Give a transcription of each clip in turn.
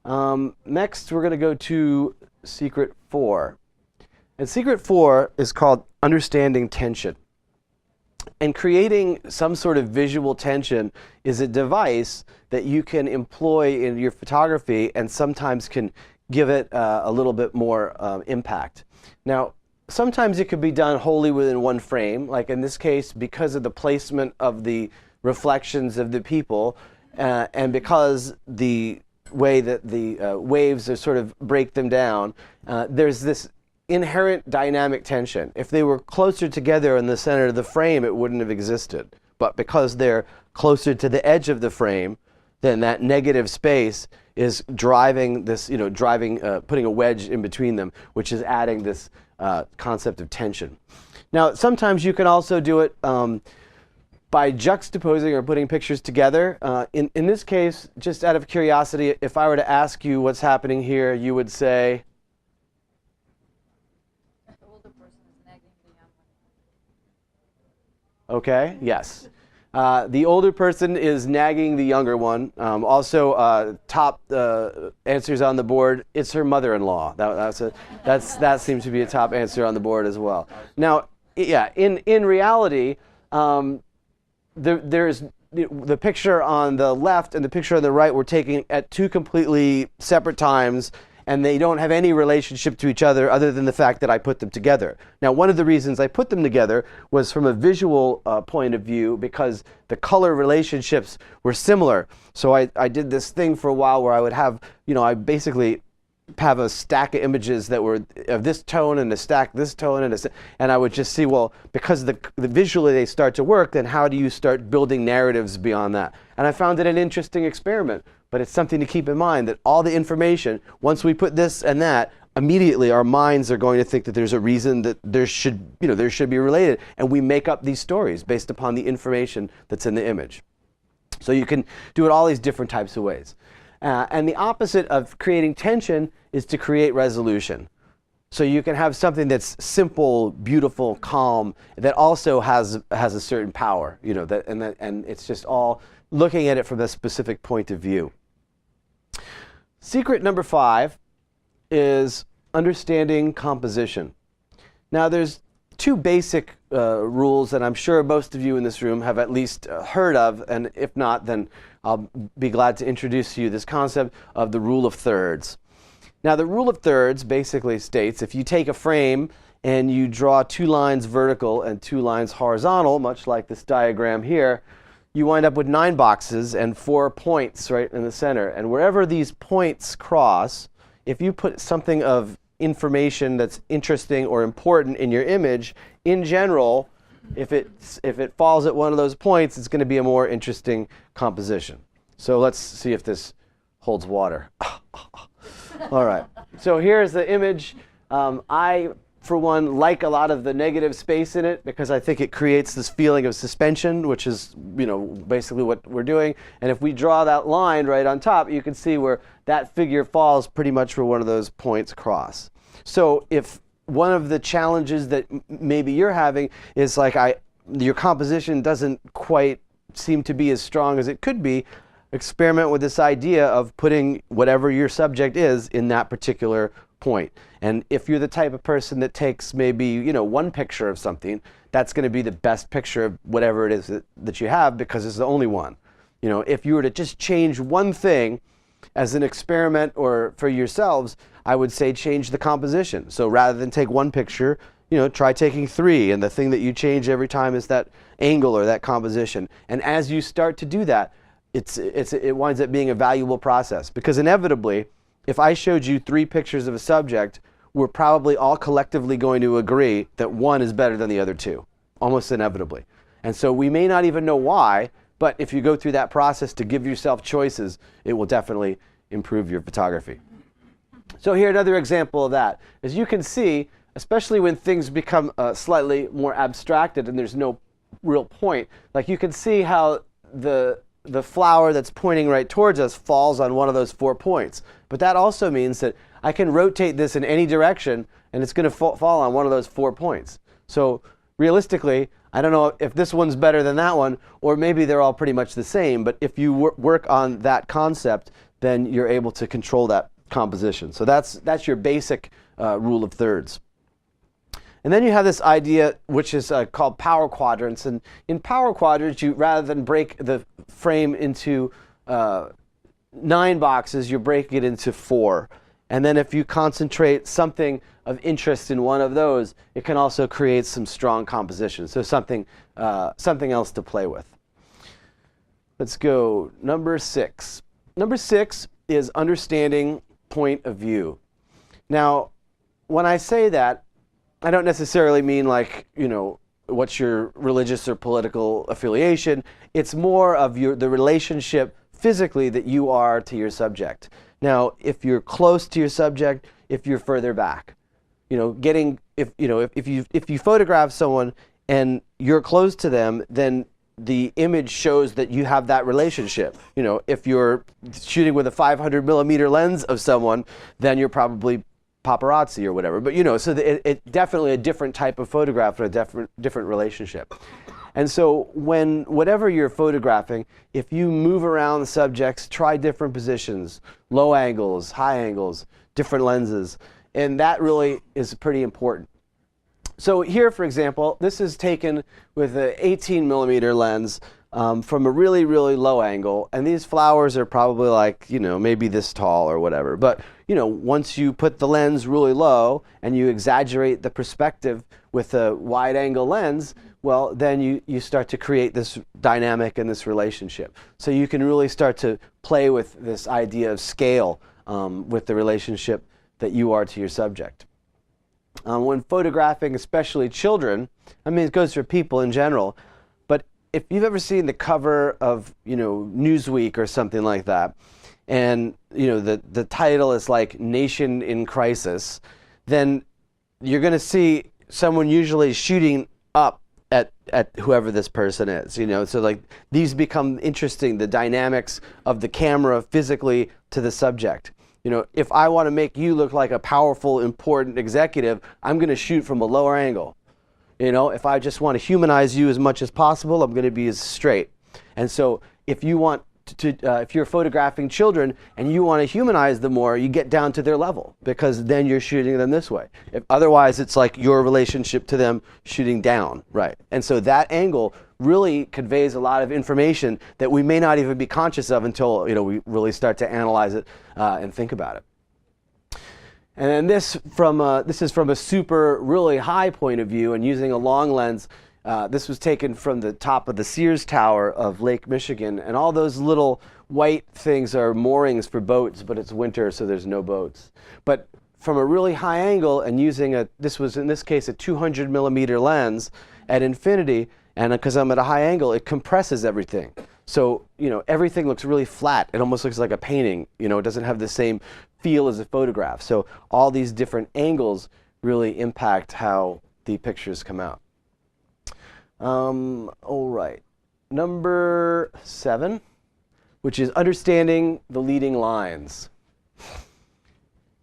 Next, we're going to go to secret 4. And secret 4 is called understanding tension. And creating some sort of visual tension is a device that you can employ in your photography and sometimes can give it a little bit more impact. Now, sometimes it could be done wholly within one frame, like in this case, because of the placement of the reflections of the people, and because the way that the waves are sort of break them down, there's this inherent dynamic tension. If they were closer together in the center of the frame, it wouldn't have existed. But because they're closer to the edge of the frame, then that negative space is driving this, putting a wedge in between them, which is adding this concept of tension. Now, sometimes you can also do it by juxtaposing or putting pictures together. In this case, just out of curiosity, if I were to ask you what's happening here, you would say? The older person is nagging the young one. Okay, yes. The older person is nagging the younger one. Also, top answers on the board, it's her mother-in-law. That seems to be a top answer on the board as well. Now, yeah, in reality, there's the picture on the left and the picture on the right were taken at 2 completely separate times, and they don't have any relationship to each other than the fact that I put them together. Now, one of the reasons I put them together was from a visual point of view, because the color relationships were similar. So I did this thing for a while where I would have, I basically have a stack of images that were of this tone and a stack this tone and I would just see, well, because the visually they start to work, then how do you start building narratives beyond that? And I found it an interesting experiment, but it's something to keep in mind that all the information, once we put this and that, immediately our minds are going to think that there's a reason that there should be related, and we make up these stories based upon the information that's in the image. So you can do it all these different types of ways. And the opposite of creating tension is to create resolution. So you can have something that's simple, beautiful, calm, that also has a certain power, and it's just all looking at it from a specific point of view. Secret number 5 is understanding composition. Now, there's 2 basic rules that I'm sure most of you in this room have at least heard of, and if not, then I'll be glad to introduce to you this concept of the rule of thirds. Now, the rule of thirds basically states if you take a frame and you draw 2 lines vertical and 2 lines horizontal, much like this diagram here, you wind up with 9 boxes and 4 points right in the center. And wherever these points cross, if you put something of information that's interesting or important in your image, in general, if it falls at one of those points, it's going to be a more interesting composition. So let's see if this holds water. All right. So here's the image. I, for one, like a lot of the negative space in it because I think it creates this feeling of suspension, which is, basically what we're doing. And if we draw that line right on top, you can see where that figure falls pretty much where one of those points cross. So if one of the challenges that maybe you're having is like your composition doesn't quite seem to be as strong as it could be, experiment with this idea of putting whatever your subject is in that particular point. And if you're the type of person that takes maybe, 1 picture of something, that's going to be the best picture of whatever it is that you have because it's the only one. If you were to just change one thing as an experiment or for yourselves, I would say change the composition. So rather than take 1 picture, try taking 3, and the thing that you change every time is that angle or that composition. And as you start to do that, it winds up being a valuable process, because inevitably, if I showed you 3 pictures of a subject, we're probably all collectively going to agree that one is better than the other 2, almost inevitably. And so we may not even know why, but if you go through that process to give yourself choices, it will definitely improve your photography. So here, another example of that. As you can see, especially when things become slightly more abstracted and there's no real point, like you can see how the flower that's pointing right towards us falls on one of those 4 points. But that also means that I can rotate this in any direction and it's going to fall on one of those 4 points. So realistically, I don't know if this one's better than that one, or maybe they're all pretty much the same, but if you work on that concept, then you're able to control that composition. So that's your basic rule of thirds. And then you have this idea which is called power quadrants. And in power quadrants, you rather than break the frame into 9 boxes, you're breaking it into 4. And then if you concentrate something of interest in one of those, it can also create some strong composition. So something else to play with. Let's go number 6. Number 6 is understanding point of view. Now, when I say that, I don't necessarily mean like, what's your religious or political affiliation. It's more of the relationship physically that you are to your subject. Now, if you're close to your subject, if you're further back, if you photograph someone and you're close to them, then the image shows that you have that relationship. If you're shooting with a 500 millimeter lens of someone, then you're probably paparazzi or whatever. But so it's definitely a different type of photograph and a different relationship. And so whatever you're photographing, if you move around the subjects, try different positions, low angles, high angles, different lenses, and that really is pretty important. So here, for example, this is taken with an 18 millimeter lens from a really, really low angle, and these flowers are probably like, maybe this tall or whatever. But, once you put the lens really low and you exaggerate the perspective with a wide angle lens, well, then you start to create this dynamic and this relationship. So you can really start to play with this idea of scale with the relationship that you are to your subject. When photographing, especially children, it goes for people in general, but if you've ever seen the cover of, Newsweek or something like that, and, the title is like Nation in Crisis, then you're going to see someone usually shooting up at whoever this person is, So like these become interesting, the dynamics of the camera physically to the subject. If I want to make you look like a powerful, important executive, I'm going to shoot from a lower angle. If I just want to humanize you as much as possible, I'm going to be as straight. And so if you want if you're photographing children and you want to humanize them more, you get down to their level, because then you're shooting them this way. Otherwise, it's like your relationship to them shooting down, right? And so that angle really conveys a lot of information that we may not even be conscious of until we really start to analyze it and think about it. And then this is from a super really high point of view, and using a long lens. This was taken from the top of the Sears Tower of Lake Michigan, and all those little white things are moorings for boats, but it's winter, so there's no boats. But from a really high angle, and using this was in this case a 200 millimeter lens at infinity, and because I'm at a high angle, it compresses everything. So everything looks really flat. It almost looks like a painting. It doesn't have the same feel as a photograph. So all these different angles really impact how the pictures come out. All right, number 7, which is understanding the leading lines.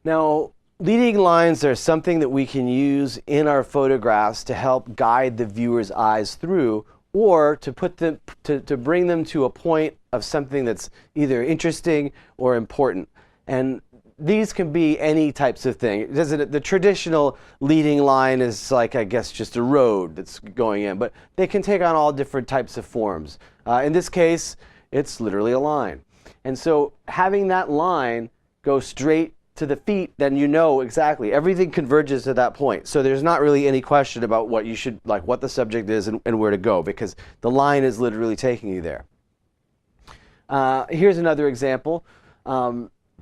Now, leading lines are something that we can use in our photographs to help guide the viewer's eyes through, or to put them to bring them to a point of something that's either interesting or important. And these can be any types of thing. The traditional leading line is like, I guess, just a road that's going in, but they can take on all different types of forms. In this case, it's literally a line. And so having that line go straight to the feet, then exactly, everything converges to that point. So there's not really any question about what the subject is and where to go, because the line is literally taking you there. Here's another example.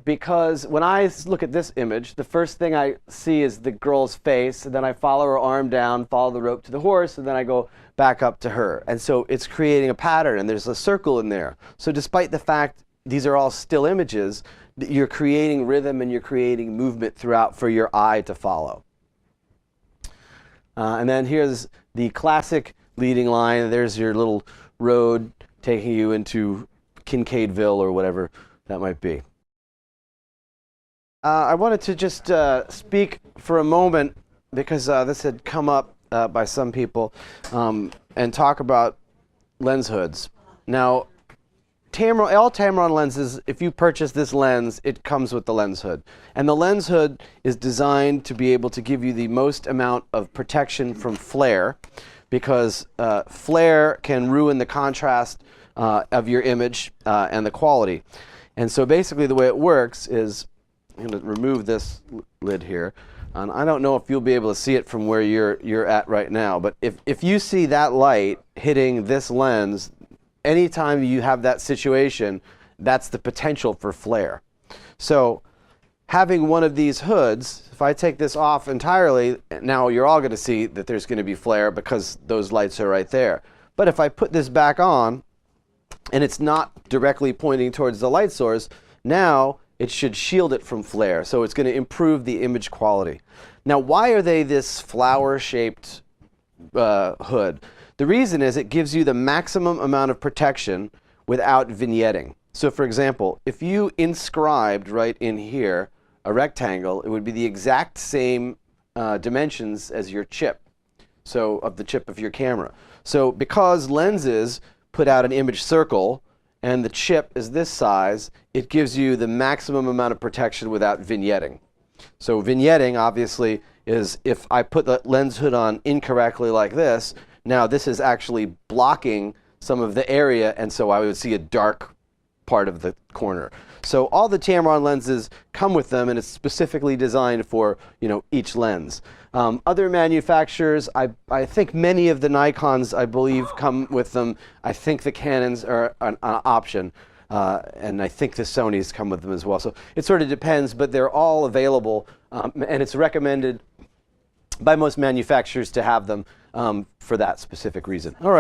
Because when I look at this image, the first thing I see is the girl's face, and then I follow her arm down, follow the rope to the horse, and then I go back up to her. And so it's creating a pattern, and there's a circle in there. So despite the fact these are all still images, you're creating rhythm and you're creating movement throughout for your eye to follow. And then here's the classic leading line. There's your little road taking you into Kincaidville or whatever that might be. I wanted to just speak for a moment, because this had come up by some people, and talk about lens hoods. Now, all Tamron lenses, if you purchase this lens, it comes with the lens hood. And the lens hood is designed to be able to give you the most amount of protection from flare, because flare can ruin the contrast of your image and the quality. And so basically the way it works is, I'm going to remove this lid here. And I don't know if you'll be able to see it from where you're at right now, but if you see that light hitting this lens, anytime you have that situation, that's the potential for flare. So having one of these hoods, if I take this off entirely, now you're all going to see that there's going to be flare because those lights are right there. But if I put this back on and it's not directly pointing towards the light source, now it should shield it from flare. So it's going to improve the image quality. Now, why are they this flower-shaped hood? The reason is it gives you the maximum amount of protection without vignetting. So for example, if you inscribed right in here a rectangle, it would be the exact same dimensions as your chip, so of the chip of your camera. So because lenses put out an image circle and the chip is this size, it gives you the maximum amount of protection without vignetting. So vignetting obviously is if I put the lens hood on incorrectly like this, now this is actually blocking some of the area, and so I would see a dark part of the corner. So all the Tamron lenses come with them, and it's specifically designed for, you know, each lens. Other manufacturers, I think many of the Nikons, I believe, come with them. I think the Canons are an option, and I think the Sonys come with them as well. So it sort of depends, but they're all available, and it's recommended by most manufacturers to have them for that specific reason. All right.